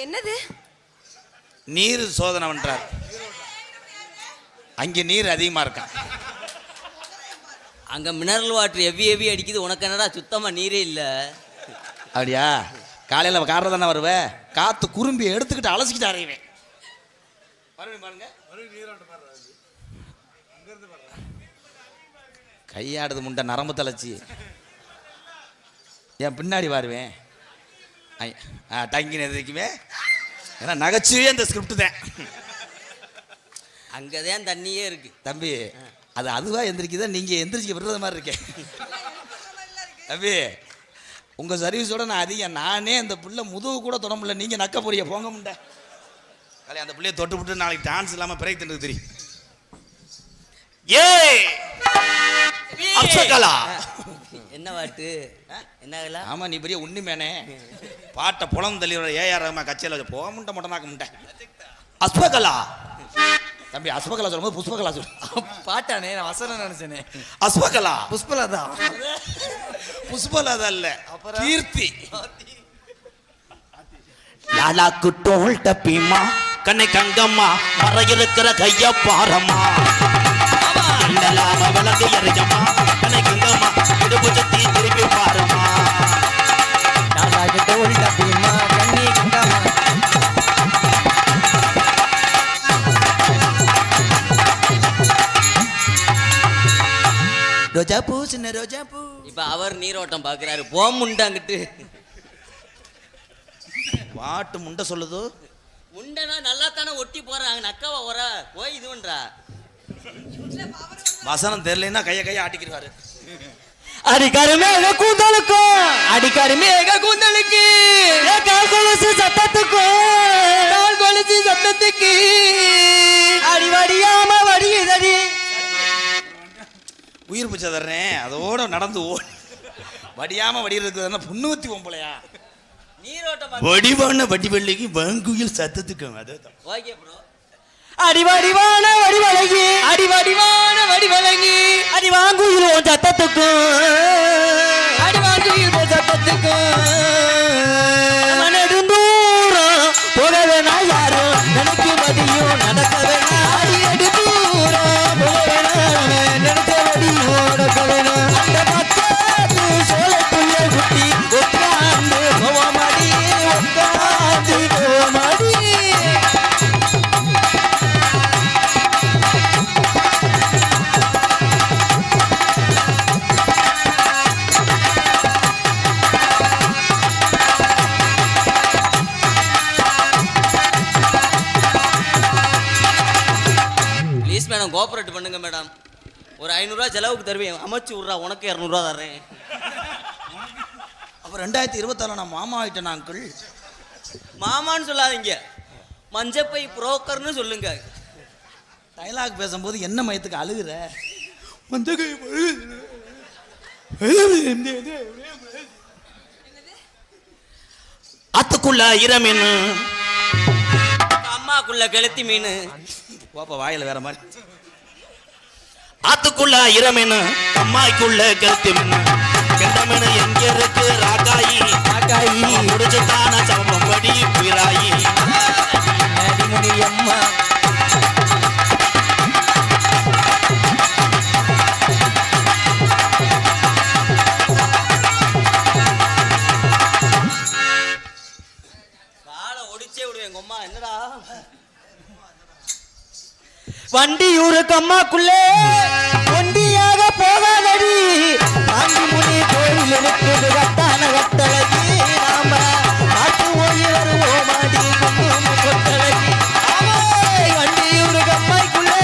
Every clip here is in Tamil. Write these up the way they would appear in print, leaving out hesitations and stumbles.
என்னது? நீர் சோதனை பண்றார். அங்கே நீர் அதிகமா இருக்கான். அங்க மினரல் வாட்டர் எவ்வி அடிக்குது. உனக்கு என்னடா சுத்தமா நீரே இல்ல? அப்படியா? காலையில காரில் தானே வருவேன். காத்து குறும்பி எடுத்துக்கிட்டு அலசிக்கிட்டு அறையுவேன். பாருங்க கையாடுது முண்டை நரம்பு தலைச்சி. என் பின்னாடி வருவேன். டங்கின்னு எதிர்க்குமே. ஏன்னா நகைச்சுவே அந்த ஸ்கிரிப்ட் தான். அங்கதான் தண்ணியே இருக்கு தம்பி. அது அதுவா எந்திரிக்குதா? நீங்க எந்திரிச்சு விடுறது மாதிரி இருக்கேன் தம்பி. உங்க சர்வீஸோட நான் அதிகம். நானே அந்த பிள்ளை முதுகு கூட தொட முடியல. நீங்க நக்க போறிய போங்க முண்டை. காலை அந்த பிள்ளைய தொட்டு விட்டு நாளைக்கு டான்ஸ் இல்லாம பிரேக் தின்னு தெரியும். ஏய் அப்சகலா. என்ன பாட்டு? என்ன? ஆமா நீ பெரிய உண்மையானே. பாட்டை புலம் தள்ளியோட ஏஆர் ரஹ்மான் கச்சேரியில் போக முண்டை மொட்டனாக்க முண்டை. அஸ்பகலா தம்பி. அஸ்பகலா சொல்லும்போது புஷ்பகலா சொல்லு. பாட்டானே, நான் வசனம் நினைச்சேனே. அஸ்பகலா புஷ்பலதா. புஷ்பலதா இல்ல, கீர்த்தி. லாலாக்கு டோல் டப்பிமா கண்ணை கங்கம்மா மர இருக்கிற கைய பாரம்மா விளக்கு எறியம்மா கண்ணை கங்கம்மா இடுப்பு சத்தி திருப்பி பாரம்மா. லாலாக்கு டோல் டப்பிமா கண்ணை கங்கம்மா. ரோஜா பூ சின்ன ரோஜா பூ. இப்ப அவர் நீரோட்டம் பாக்குறாரு. போமுண்டாங்கிட்டு பாட்டு முண்டை சொல்லுது. முண்டனா நல்லா தானே ஒட்டி போறாங்க. நக்கவா வர போய் இது பண்றா. வசனம் தெரியலன்னா கைய ஆட்டிக்கிறாரு. அடிக்கருமேக கூந்தலுக்கும் அடிக்கருமேக கூந்தலுக்கு கால் கொலுசு சத்தத்துக்கு அடி வடியாம வடியுதடி. உயிர் பிச்சை தர்றேன் அதோட நடந்து வடியாம வடிகிறதுக்கு புண்ணுவத்தி பொம்பளையா? நீரோட்டம் வடிவான வடிவெள்ளிக்கு வாங்குயில் சத்தத்துக்கு. Okay bro. அடிவடிவான வடிவழகி அடிவடிவான வடிவழகி அடி வாங்குயிலும் சத்தத்துக்கும் அடி வாங்குயிலும் சத்தத்துக்கும் நெடுந்தூரம் போக வேணா யாரும் நினைக்கு மதியும் நடக்க வேணா. அடி அடி தூரம் போக வேணா நினைக்க மதியும் நடக்க வேணா. அந்த பக்கத்து சோழத்துள்ள குட்டி உட்கார்ந்து போவாமடி உட்கார்ந்து போவாமடி. மேடம் கோஆபரேட் பண்ணுங்க மேடம். ஒரு 500 ரூபா செலவுக்கு தருவேன். அமைச்சு விட்றா. உனக்கு 200 ரூபா தர்றேன். அப்போ 2026 நான் மாமா ஆயிட்டேன் அங்கிள். மாமான்னு சொல்லாதீங்க, மஞ்சப்பை புரோக்கர்னு சொல்லுங்க. டைலாக் பேசும்போது என்ன மயத்துக்கு அழுகுற? அத்துக்குள்ள இரமீன் அம்மாக்குள்ள கெளுத்தி மீன். பாப்பா வாயில வேற மாதிரி. ஆத்துக்குள்ள இரமீன் அம்மாய்க்குள்ள கெளுத்தி மீன். கெண்ட மீன் எங்க இருக்கு? ராக்காயி ராக்காயி முடிச்சுட்டான சம்பம் படி பிராயி அடிமுடி அம்மா. காலை ஒடிச்சே விடுவேன். எங்க அம்மா என்னடா வண்டியூரு கம்மாக்குள்ளே ஒண்டியாக போகாதடி. காந்தி முனி கோயில் இருக்குது கட்டான கட்டழகி. நாம காட்டு போய் வருவோமாடி குங்கும கொட்டழகி. வண்டியூரு கம்மாய்க்குள்ளே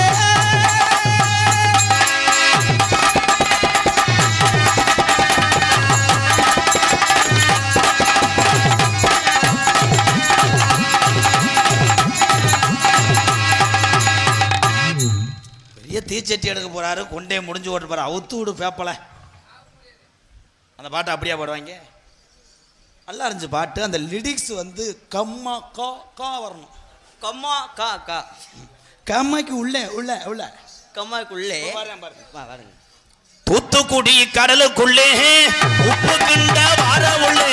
தீச்சட்டி எடுக்க போறாரு. கொண்டே முடிஞ்சு ஓட்டு போற. அவுத்து விடு பேப்பல. அந்த பாட்டு அப்படியே பாடுவாங்க. நல்லா இருந்துச்சு பாட்டு. அந்த லிரிக்ஸ் வந்து கம்மா கா கா வரணும். கம்மா கா கா கம்மாய்க்கு உள்ளே உள்ள உள்ள கம்மாய்க்குள்ளே பாருங்க. தூத்துக்குடி கடலுக்குள்ளே உப்பு கிண்ட வார உள்ளே.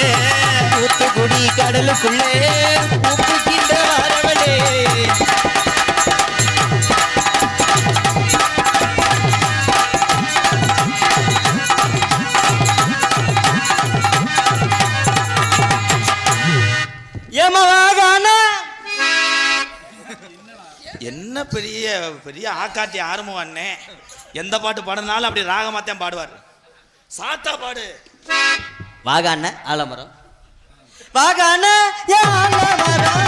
தூத்துக்குடி கடலுக்குள்ளே உப்பு கூட வரவளே என்ன பெரிய பெரிய ஆக்காட்டி ஆரம்பம் அண்ணே. எந்த பாட்டு பாடுனாலும் அப்படி ராகமாத்தான் பாடுவார். சாத்தா பாடு. வாகாண்ண ஆலமரம் வாகான ஆலமரம்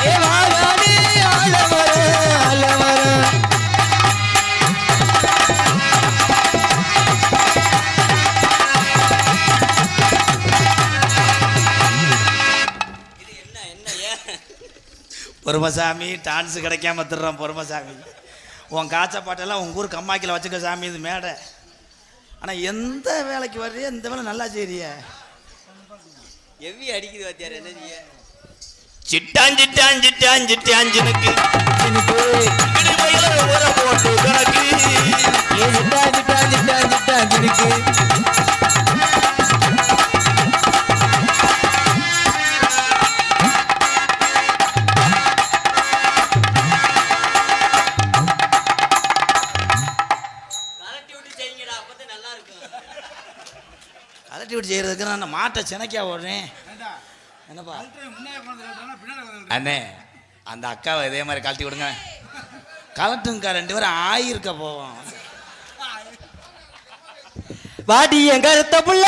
ஏ வாகானே ஆலமரம் ஆலமரம் பொறுமசாமி டான்ஸ் கிடைக்காம திருறான் பொறுமசாமி. உன் காய்ச்ச பாட்டெல்லாம் உங்கள் ஊர் கம்மாக்கில் வச்சுக்க சாமி, இது மேடை. ஆனால் எந்த வேலைக்கு வர்றிய இந்த வேலை நல்லா செய்றிய. எவ்வி அடிக்குது வாத்தியார், என்ன செய்ய? சிட்டான் சிட்டான் சிட்டான் சிட்டாஞ்சினுக்கு போட்டு கணக்கு கலெக்டிவிட்டி செய்கிறதுக்கு நான் மாட்டை சினைக்கா ஓடுறேன். என்னப்பா அண்ணே, அந்த அக்காவை இதே மாதிரி கழட்டி விடுங்க. கலட்டுங்கக்கா, 2 பேரும் ஆயிருக்க போவோம். வாடி என் கருத்த புள்ள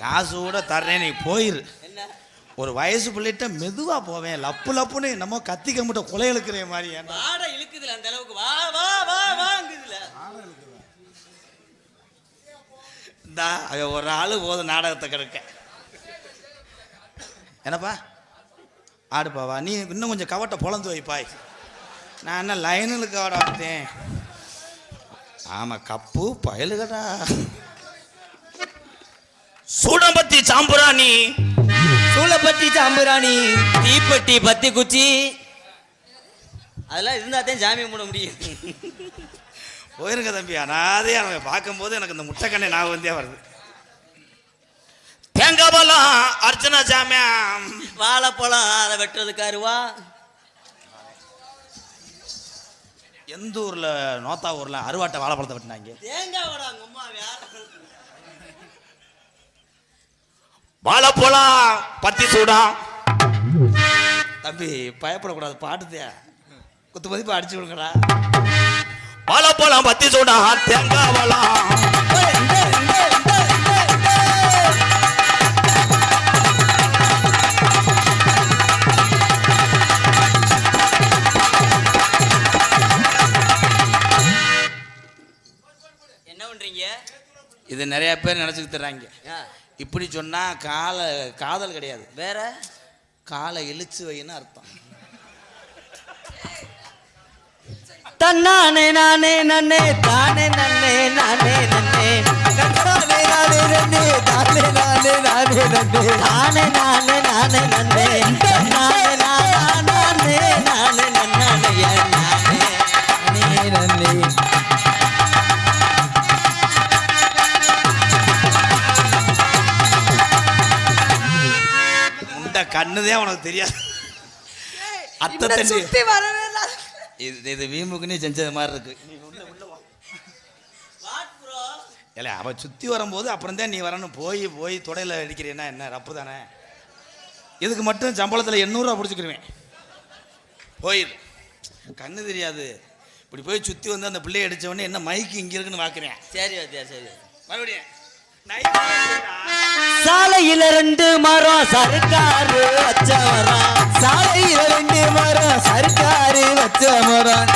காசு கூட தர்றேன், நீ போயிரு. ஒரு வயசு பிள்ளைகிட்ட மெதுவா போவேன். லப்பு லப்புன்னு நம்ம கத்திக்க மட்டும் கொலை இழுக்கிற மாதிரி. இழுக்குதுல அந்த அளவுக்கு வா வா வா வாங்குதுல. இந்தா அவன் ஒரு ஆளு போதும் நாடகத்தை கெடுக்க. என்னப்பா ஆடுப்பாவா, நீ இன்னும் கொஞ்சம் கவட்டை பொழந்து வைப்பாய். நான் என்ன லைனுக்கு ஆட வந்தேன். ஆமா கப்பு பயலுகடா. சூடம்பத்தி சாம்புராணி சூளப்பட்டி சாம்புராணி தீப்பெட்டி பத்தி குச்சி அதெல்லாம் இருந்தாதான் சாமி கும்பிட முடியும். போயிருங்க தம்பி. அனாதே அவங்க பார்க்கும்போது எனக்கு இந்த முட்டைக்கண்ணை ஞாபகம் வந்தே வருது. தேங்காய் பழம் அர்ச்சனா சாமியா, வாழைப்பழம் அதை வெட்டுறதுக்கு அருவா. எந்த ஊர்ல நோத்தா ஊர்ல அருவாட்டை வாழைப்பழத்தை வெட்டினாங்க. தேங்காய் வடை அங்க அம்மா வாழைப்பழம் பத்தி சூடம். தம்பி பயப்படக்கூடாது, பாட்டுதே. குத்து மதிப்பு அடிச்சு விடுங்கடா. வாழைப்பழம் பத்தி சூடம் தேங்காய் பழம். என்ன பண்றீங்க? இது நிறைய பேர் நினைச்சுக்கிட்டு தர்றாங்க. இப்படி சொன்னா காதல் கிடையாது, வேற காலை இழுச்சு வைன்னு அர்த்தம். தன்னானே நானே நன்னே தானே நன்னே நானே நன்னே தன்னானே நானே நன்னே தானே நானே நானே நன்னே தானே நானே நானே நன்னே தன்னானே நானே நானே நன்னே நானே நன்னே. கண்ணுதே உனக்கு தெரியாது. அத்தை தண்ணி இது வீம்புக்குன்னே செஞ்சது மாதிரி இருக்கு. இல்லை அவள் சுற்றி வரும்போது அப்புறம் தான் நீ வரணும். போய் தொடையில் அடிக்கிறேன்னா என்ன ரப்பு தானே. இதுக்கு மட்டும் சம்பளத்தில் 800 ரூபா பிடிச்சிக்கிருவேன். போயிரு, கண்ணு தெரியாது. இப்படி போய் சுற்றி வந்து அந்த பிள்ளையை அடித்த உடனே என்ன மைக்கு இங்கே இருக்குன்னு பார்க்குறேன். சரி வாத்தியா சரி. மறுபடியும் சாலையில 2 மரம் சர்க்காரு வச்ச மரம், சாலையில 2 மரம் சர்க்காரு வச்ச மரம்.